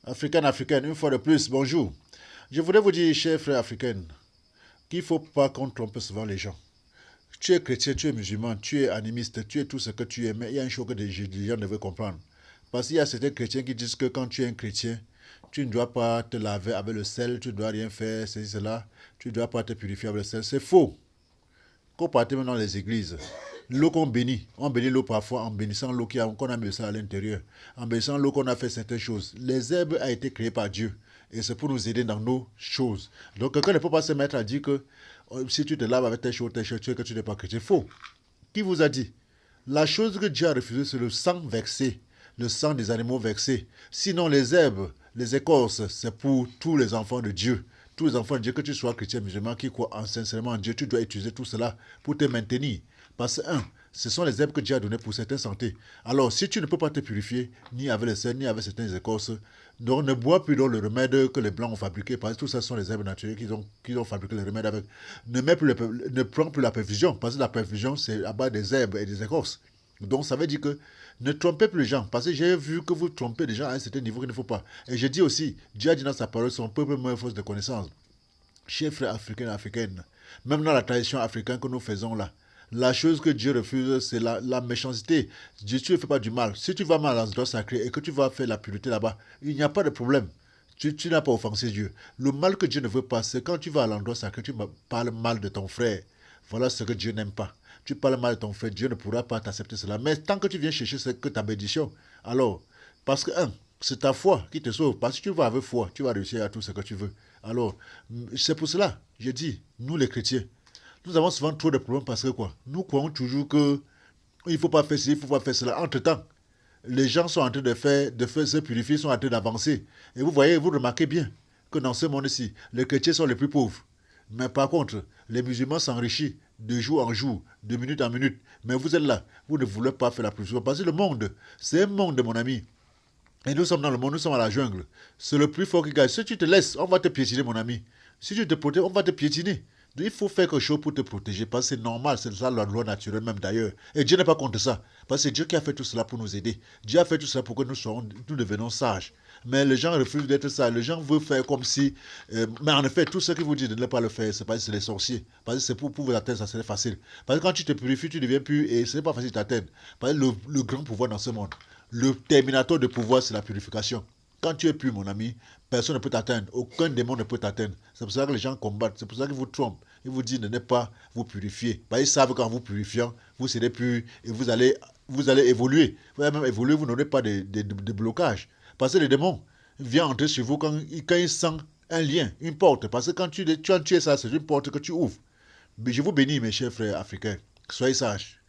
Africaine, une fois de plus, bonjour. Je voudrais vous dire, chers frères africains, qu'il ne faut pas qu'on trompe souvent les gens. Tu es chrétien, tu es musulman, tu es animiste, tu es tout ce que tu es, mais il y a une chose que les gens devraient comprendre. Parce qu'il y a certains chrétiens qui disent que quand tu es un chrétien, tu ne dois pas te laver avec le sel, tu ne dois rien faire, ceci, cela, tu ne dois pas te purifier avec le sel. C'est faux. Quand on part maintenant dans les églises, l'eau qu'on bénit, on bénit l'eau parfois en bénissant l'eau qu'on a mis ça à l'intérieur, en bénissant l'eau qu'on a fait certaines choses. Les herbes ont été créées par Dieu et c'est pour nous aider dans nos choses. Donc quelqu'un ne peut pas se mettre à dire que si tu te laves avec tes choses, tu es que tu n'es pas chrétien. Faux. Qui vous a dit? La chose que Dieu a refusée, c'est le sang vexé, le sang des animaux vexés. Sinon, les herbes, les écorces, c'est pour tous les enfants de Dieu. Tous les enfants de Dieu, que tu sois chrétien, musulman, qui croient sincèrement en Dieu, tu dois utiliser tout cela pour te maintenir. Parce que, ce sont les herbes que Dieu a données pour certaines santé. Alors, si tu ne peux pas te purifier, ni avec les sel, ni avec certaines écorces, donc ne bois plus dans le remède que les Blancs ont fabriqué, parce que tout ça sont les herbes naturelles qu'ils ont fabriqué le remède avec. Ne prends plus la perfusion, parce que la perfusion, c'est à base des herbes et des écorces. Donc, ça veut dire que ne trompez plus les gens, parce que j'ai vu que vous trompez les gens à un certain niveau qu'il ne faut pas. Et je dis aussi, Dieu a dit dans sa parole, son peuple meurt force de connaissance. Chers frères africains et africaines, même dans la tradition africaine que nous faisons là, la chose que Dieu refuse, c'est la méchanceté. Dieu, tu ne fais pas du mal. Si tu vas mal à l'endroit sacré et que tu vas faire la pureté là-bas, il n'y a pas de problème. Tu n'as pas offensé Dieu. Le mal que Dieu ne veut pas, c'est quand tu vas à l'endroit sacré, tu parles mal de ton frère. Voilà ce que Dieu n'aime pas. Tu parles mal de ton frère, Dieu ne pourra pas t'accepter cela. Mais tant que tu viens chercher ce que ta bénédiction, alors, parce que, c'est ta foi qui te sauve. Parce que tu vas avec foi, tu vas réussir à tout ce que tu veux. Alors, c'est pour cela, je dis, nous les chrétiens, nous avons souvent trop de problèmes parce que quoi? Nous croyons toujours que il ne faut pas faire ceci, il ne faut pas faire cela. Entre-temps, les gens sont en train de faire se purifier, sont en train d'avancer. Et vous voyez, vous remarquez bien que dans ce monde-ci, les chrétiens sont les plus pauvres. Mais par contre, les musulmans s'enrichissent de jour en jour, de minute en minute. Mais vous êtes là, vous ne voulez pas faire la purification. Parce que le monde, c'est un monde, mon ami. Et nous sommes dans le monde, nous sommes à la jungle. C'est le plus fort qui gagne. Si tu te laisses, on va te piétiner, mon ami. Si tu te protèges, on va te piétiner. Donc, il faut faire quelque chose pour te protéger, parce que c'est normal, c'est ça la loi naturelle même d'ailleurs. Et Dieu n'est pas contre ça, parce que c'est Dieu qui a fait tout cela pour nous aider. Dieu a fait tout cela pour que nous devenons sages. Mais les gens refusent d'être sages. Les gens veulent faire comme si... mais en effet, tout ce que vous dites de ne pas le faire, c'est parce que c'est les sorciers. Parce que c'est pour vous atteindre, ça serait facile. Parce que quand tu te purifies, tu deviens pur et ce n'est pas facile de t'atteindre. Parce que le grand pouvoir dans ce monde, le terminateur de pouvoir, c'est la purification. Quand tu es pur, mon ami, personne ne peut t'atteindre. Aucun démon ne peut t'atteindre. C'est pour ça que les gens combattent. C'est pour ça qu'ils vous trompent. Ils vous disent de ne pas vous purifier. Parce qu'ils savent qu'en vous purifiant, vous serez pur et vous allez évoluer. Vous allez même évoluer, vous n'aurez pas de blocage. Parce que les démons viennent entrer chez vous quand ils sentent un lien, une porte. Parce que quand tu es ça, c'est une porte que tu ouvres. Mais je vous bénis, mes chers frères africains. Soyez sages.